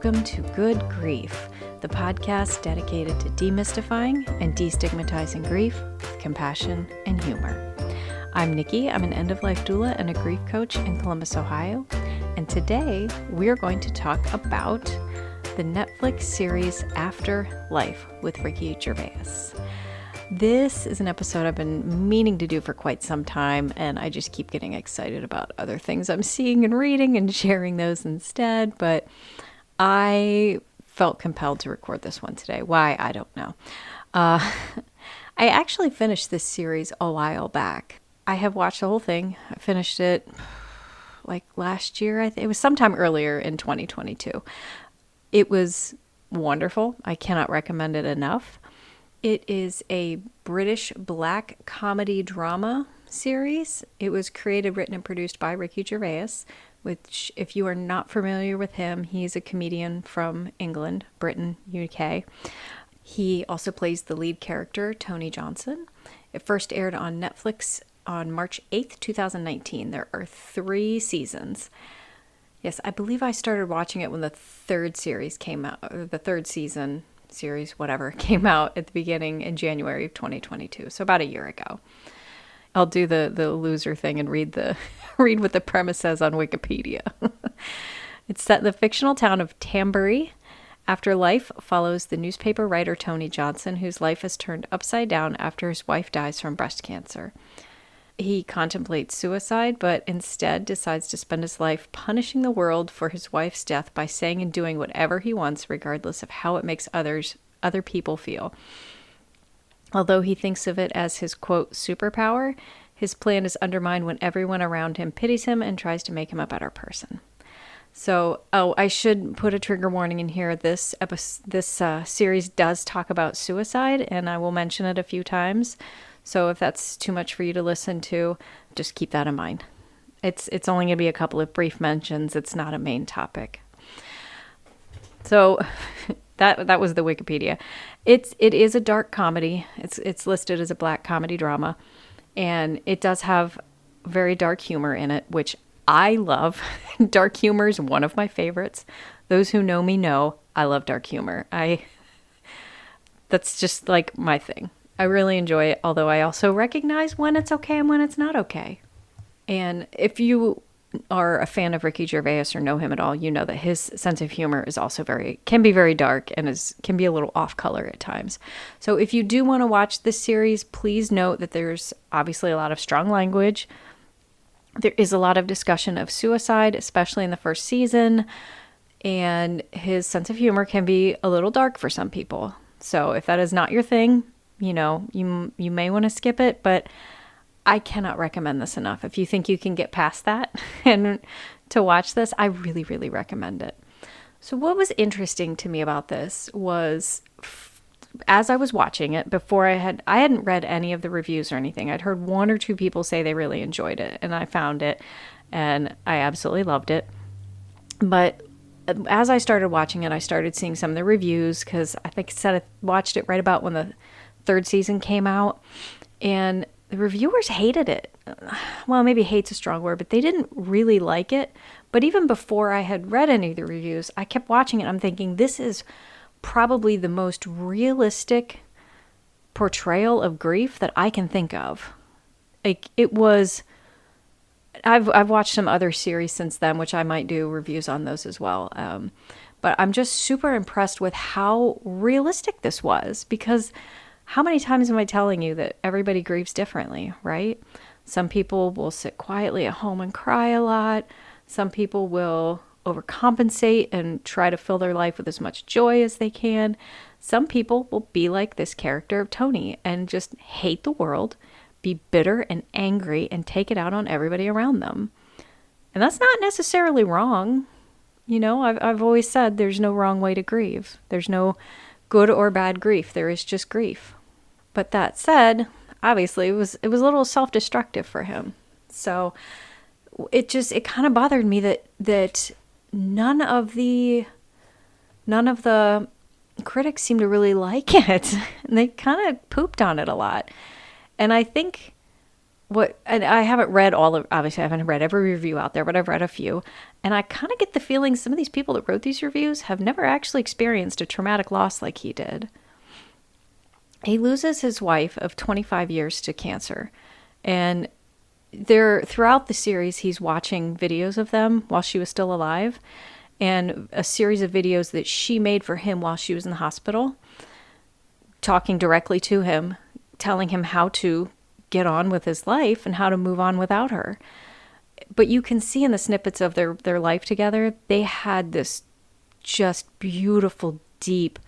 welcome to Good Grief, the podcast dedicated to demystifying and destigmatizing grief with compassion and humor. I'm Nikki. I'm an end-of-life doula and a grief coach in Columbus, Ohio. And today we're going to talk about the Netflix series After Life with Ricky Gervais. This is an episode I've been meaning to do for quite some time, and I just keep getting excited about other things I'm seeing and reading and sharing those instead, but I felt compelled to record this one today. Why? I don't know. I actually finished this series a while back. I have watched the whole thing. I finished it like last year. It was sometime earlier in 2022. It was wonderful. I cannot recommend it enough. It is a British black comedy drama series. It was created, written, and produced by Ricky Gervais, which, if you are not familiar with him, he's a comedian from England, Britain, UK. He also plays the lead character, Tony Johnson. It first aired on Netflix on March 8th, 2019. There are 3 seasons. Yes, I believe I started watching it when the third series came out, or the third season series, whatever, came out at the beginning in January of 2022, so about a year ago. I'll do the loser thing and read what the premise says on Wikipedia. It's set in the fictional town of Tambury. After Life follows the newspaper writer Tony Johnson, whose life is turned upside down after his wife dies from breast cancer. He contemplates suicide, but instead decides to spend his life punishing the world for his wife's death by saying and doing whatever he wants, regardless of how it makes other people feel. Although he thinks of it as his, quote, superpower, his plan is undermined when everyone around him pities him and tries to make him a better person. So, I should put a trigger warning in here. This series does talk about suicide, and I will mention it a few times. So if that's too much for you to listen to, just keep that in mind. It's only going to be a couple of brief mentions. It's not a main topic. So that was the Wikipedia. It is a dark comedy. It's listed as a black comedy drama, and it does have very dark humor in it, which I love. Dark humor is one of my favorites. Those who know me know I love dark humor. That's just like my thing. I really enjoy it, although I also recognize when it's okay and when it's not okay. And if you are a fan of Ricky Gervais or know him at all, you know that his sense of humor is also can be very dark and can be a little off color at times. So if you do want to watch this series, please note that there's obviously a lot of strong language. There is a lot of discussion of suicide, especially in the first season, and his sense of humor can be a little dark for some people. So if that is not your thing, you may want to skip it, but I cannot recommend this enough. If you think you can get past that and to watch this, I really, really recommend it. So what was interesting to me about this was, as I was watching it, before I hadn't read any of the reviews or anything. I'd heard 1 or 2 people say they really enjoyed it, and I found it, and I absolutely loved it. But as I started watching it, I started seeing some of the reviews, because I think I watched it right about when the third season came out, and the reviewers hated it. Well, maybe hate's a strong word, but they didn't really like it. But even before I had read any of the reviews, I kept watching it. I'm thinking, this is probably the most realistic portrayal of grief that I can think of. Like, it was. I've watched some other series since then, which I might do reviews on those as well. But I'm just super impressed with how realistic this was, because how many times am I telling you that everybody grieves differently, right? Some people will sit quietly at home and cry a lot. Some people will overcompensate and try to fill their life with as much joy as they can. Some people will be like this character of Tony and just hate the world, be bitter and angry, and take it out on everybody around them. And that's not necessarily wrong. I've always said there's no wrong way to grieve. There's no good or bad grief. There is just grief. But that said, obviously it was a little self-destructive for him. So it kind of bothered me that none of the critics seemed to really like it. And they kind of pooped on it a lot. And I think and I haven't read obviously I haven't read every review out there, but I've read a few. And I kind of get the feeling some of these people that wrote these reviews have never actually experienced a traumatic loss like he did. He loses his wife of 25 years to cancer. And throughout the series, he's watching videos of them while she was still alive, and a series of videos that she made for him while she was in the hospital, talking directly to him, telling him how to get on with his life and how to move on without her. But you can see in the snippets of their life together, they had this just beautiful, deep,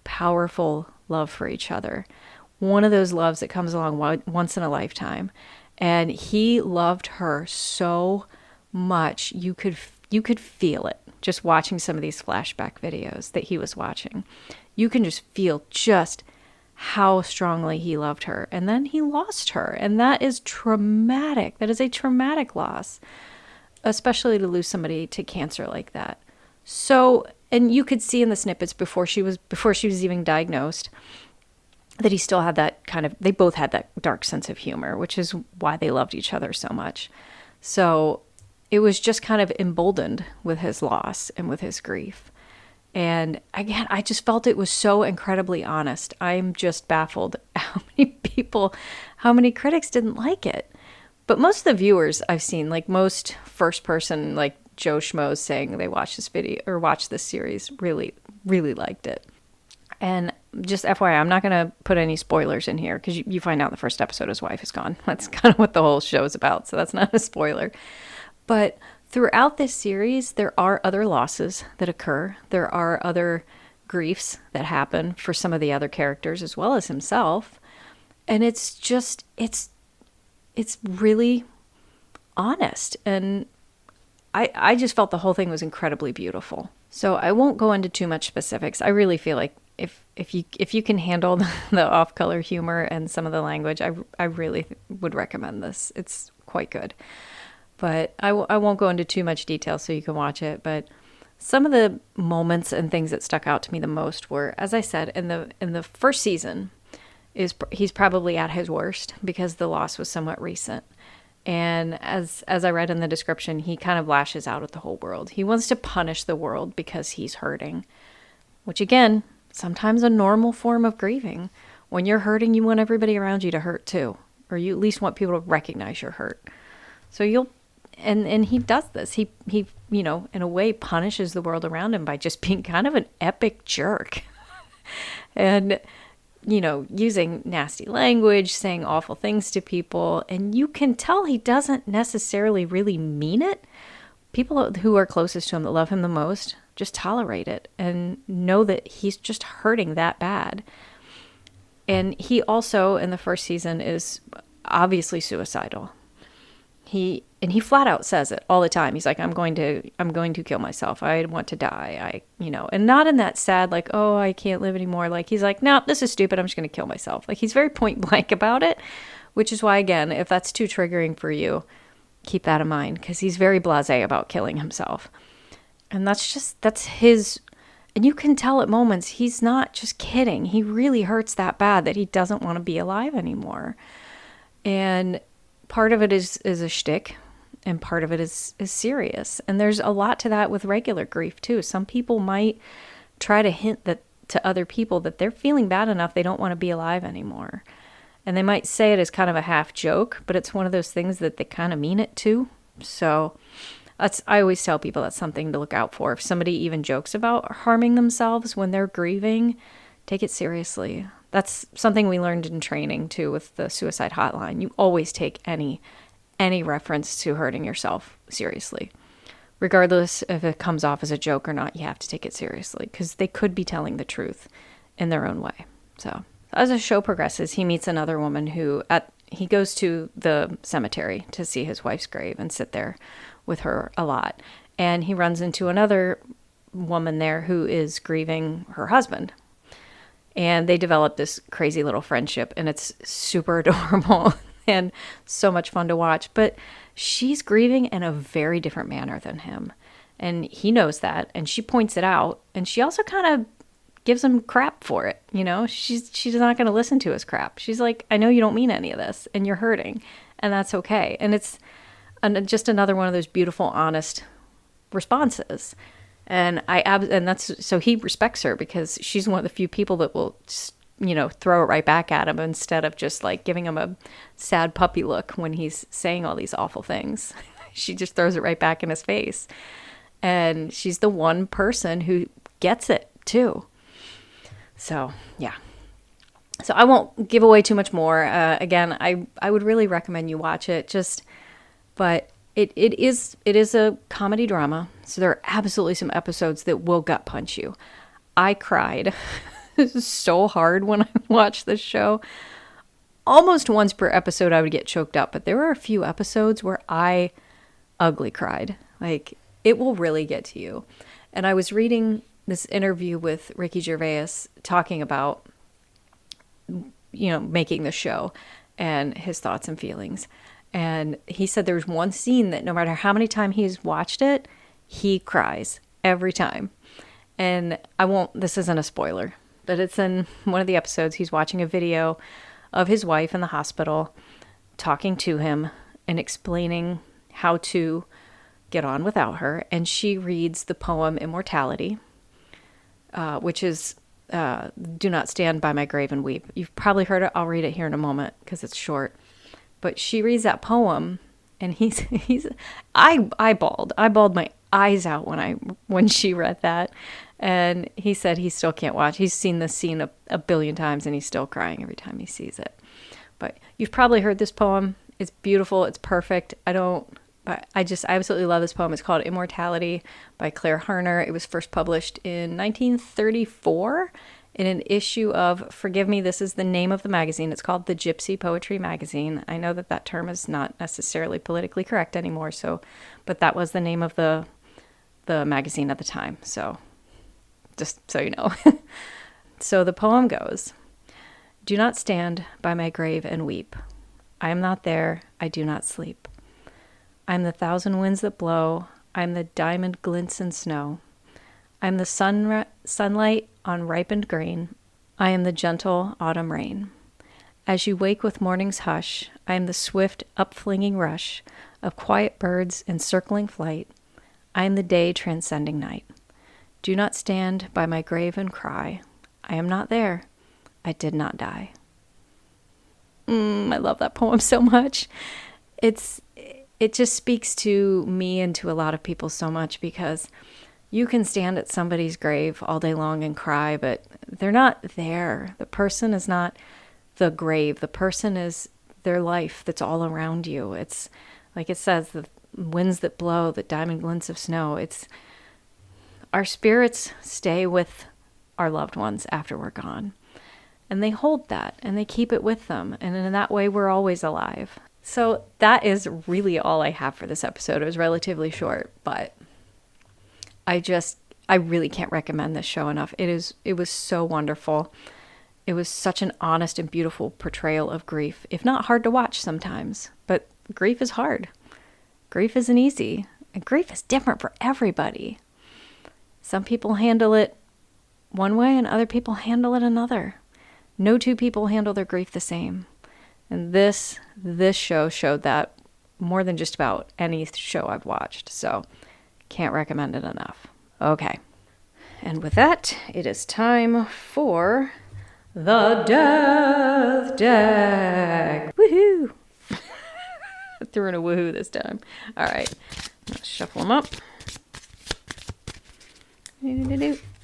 powerful love for each other. One of those loves that comes along once in a lifetime. And he loved her so much. You could feel it just watching some of these flashback videos that he was watching. You can just feel just how strongly he loved her. And then he lost her. And that is traumatic. That is a traumatic loss, especially to lose somebody to cancer like that. So, and you could see in the snippets before she was even diagnosed that he still had that they both had that dark sense of humor, which is why they loved each other so much. So it was just kind of emboldened with his loss and with his grief. And again, I just felt it was so incredibly honest. I'm just baffled how many critics didn't like it. But most of the viewers I've seen, like most first person, like Joe Schmoes saying they watched this video or watched this series, really, really liked it. And just FYI, I'm not going to put any spoilers in here because you find out in the first episode his wife is gone. That's kind of what the whole show is about. So that's not a spoiler. But throughout this series, there are other losses that occur. There are other griefs that happen for some of the other characters as well as himself. And it's really honest. And I just felt the whole thing was incredibly beautiful. So I won't go into too much specifics. I really feel like if you can handle the off-color humor and some of the language, I really would recommend this. It's quite good. But I won't go into too much detail so you can watch it. But some of the moments and things that stuck out to me the most were, as I said, in the first season, he's probably at his worst because the loss was somewhat recent. And as I read in the description, he kind of lashes out at the whole world. He wants to punish the world because he's hurting, which again, sometimes a normal form of grieving. When you're hurting, you want everybody around you to hurt too, or you at least want people to recognize you're hurt. So and he does this. He in a way punishes the world around him by just being kind of an epic jerk. And using nasty language, saying awful things to people. And you can tell he doesn't necessarily really mean it. People who are closest to him, that love him the most, just tolerate it and know that he's just hurting that bad. And he also, in the first season, is obviously suicidal. He flat out says it all the time. He's like, I'm going to kill myself. I want to die. And not in that sad, like, oh, I can't live anymore. Like, he's like, no, this is stupid. I'm just going to kill myself. Like, he's very point blank about it, which is why, again, if that's too triggering for you, keep that in mind, because he's very blasé about killing himself. And that's his, and you can tell at moments he's not just kidding. He really hurts that bad that he doesn't want to be alive anymore. And part of it is a shtick, and part of it is serious. And there's a lot to that with regular grief too. Some people might try to hint that to other people that they're feeling bad enough they don't want to be alive anymore. And they might say it as kind of a half joke, but it's one of those things that they kind of mean it too. So I always tell people that's something to look out for. If somebody even jokes about harming themselves when they're grieving, take it seriously. That's something we learned in training too with the suicide hotline. You always take any reference to hurting yourself seriously. Regardless if it comes off as a joke or not, you have to take it seriously because they could be telling the truth in their own way. So as the show progresses, he meets another woman he goes to the cemetery to see his wife's grave and sit there with her a lot. And he runs into another woman there who is grieving her husband. And they develop this crazy little friendship, and it's super adorable and so much fun to watch. But she's grieving in a very different manner than him. And he knows that, and she points it out. And she also kind of gives him crap for it. She's not going to listen to his crap. She's like, I know you don't mean any of this, and you're hurting. and that's okay. And it's just another one of those beautiful, honest responses. And so he respects her because she's one of the few people that will just, throw it right back at him instead of just like giving him a sad puppy look when he's saying all these awful things. She just throws it right back in his face. And she's the one person who gets it too. So, yeah. So I won't give away too much more. Again, I would really recommend you watch it. But it is a comedy drama. So there are absolutely some episodes that will gut punch you. I cried so hard when I watched this show. Almost once per episode I would get choked up. But there were a few episodes where I ugly cried. Like, it will really get to you. And I was reading this interview with Ricky Gervais talking about, making the show and his thoughts and feelings. And he said there's one scene that no matter how many times he's watched it, he cries every time. And this isn't a spoiler, but it's in one of the episodes. He's watching a video of his wife in the hospital talking to him and explaining how to get on without her. And she reads the poem Immortality, which is Do Not Stand by My Grave and Weep. You've probably heard it. I'll read it here in a moment because it's short. But she reads that poem, and I bawled my eyes out when she read that. And he said he still can't watch. He's seen this scene a billion times, and he's still crying every time he sees it. But you've probably heard this poem. It's beautiful. It's perfect. But I absolutely love this poem. It's called Immortality by Claire Harner. It was first published in 1934 in an issue of, forgive me, this is the name of the magazine. It's called the Gypsy Poetry Magazine. I know that term is not necessarily politically correct anymore, but that was the name of the magazine at the time. So just so you know. So the poem goes, Do not stand by my grave and weep. I am not there. I do not sleep. I am the thousand winds that blow. I am the diamond glints in snow. I am the sunlight on ripened grain. I am the gentle autumn rain. As you wake with morning's hush, I am the swift upflinging rush of quiet birds in circling flight. I am the day transcending night. Do not stand by my grave and cry. I am not there. I did not die. I love that poem so much. It just speaks to me and to a lot of people so much, because you can stand at somebody's grave all day long and cry, but they're not there. The person is not the grave. The person is their life that's all around you. It's like it says, the winds that blow, the diamond glints of snow. It's our spirits stay with our loved ones after we're gone. And they hold that and they keep it with them. And in that way, we're always alive. So that is really all I have for this episode. It was relatively short, but I really can't recommend this show enough. It was so wonderful. It was such an honest and beautiful portrayal of grief, if not hard to watch sometimes. But grief is hard. Grief isn't easy. And grief is different for everybody. Some people handle it one way and other people handle it another. No two people handle their grief the same. And this show showed that more than just about any show I've watched. So can't recommend it enough. Okay. And with that, it is time for the Death Deck. Woohoo! Threw in a woohoo this time. All right. Let's shuffle them up. Oh,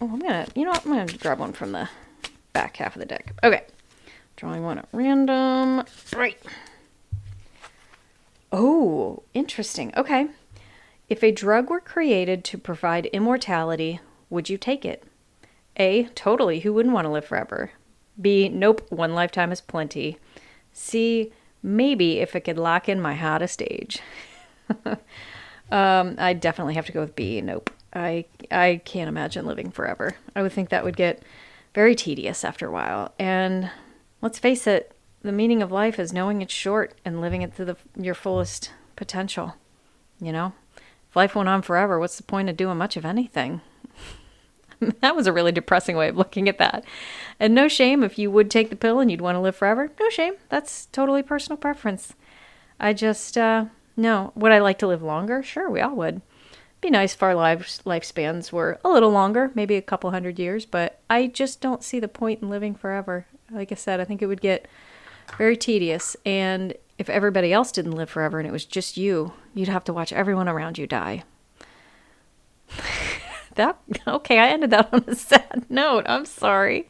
I'm going to grab one from the back half of the deck. Okay. Drawing one at random. Right. Oh, interesting. Okay. If a drug were created to provide immortality, would you take it? A, totally. Who wouldn't want to live forever? B, nope. One lifetime is plenty. C, maybe if it could lock in my hottest age. I definitely have to go with B. Nope. I can't imagine living forever. I would think that would get very tedious after a while. And let's face it, the meaning of life is knowing it's short and living it to your fullest potential. You know? If life went on forever, what's the point of doing much of anything? That was a really depressing way of looking at that. And no shame if you would take the pill and you'd want to live forever. No shame. That's totally personal preference. I just, no. Would I like to live longer? Sure, we all would. Be nice if our lifespans were a little longer, maybe a couple 100 years, but I just don't see the point in living forever. Like I said, I think it would get very tedious, and if everybody else didn't live forever and it was just you, you'd have to watch everyone around you die. Okay, I ended that on a sad note. I'm sorry.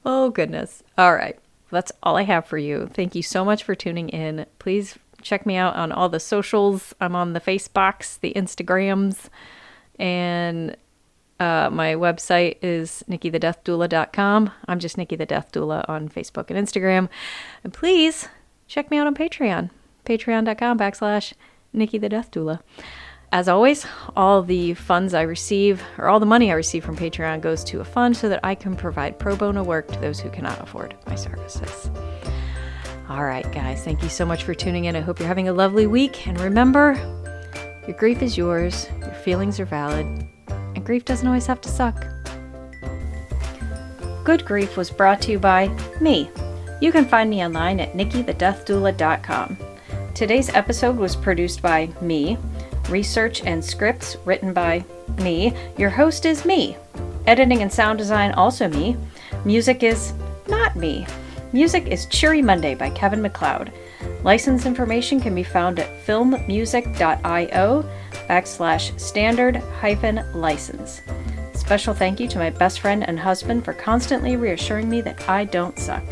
Oh, goodness. All right. That's all I have for you. Thank you so much for tuning in. Please check me out on all the socials. I'm on the Facebooks, the Instagrams, and my website is nikkithedeathdoula.com. I'm just Nikki the Death Doula on Facebook and Instagram. And please check me out on Patreon, patreon.com/Nikki the Death Doula. As always, all the funds I receive, or all the money I receive from Patreon, goes to a fund so that I can provide pro bono work to those who cannot afford my services. All right, guys, thank you so much for tuning in. I hope you're having a lovely week. And remember, your grief is yours, your feelings are valid, and grief doesn't always have to suck. Good Grief was brought to you by me. You can find me online at nikkithedeathdoula.com. Today's episode was produced by me. Research and scripts written by me. Your host is me. Editing and sound design also me. Music is not me. Music is Cheery Monday by Kevin MacLeod. License information can be found at filmmusic.io/standard-license. Special thank you to my best friend and husband for constantly reassuring me that I don't suck.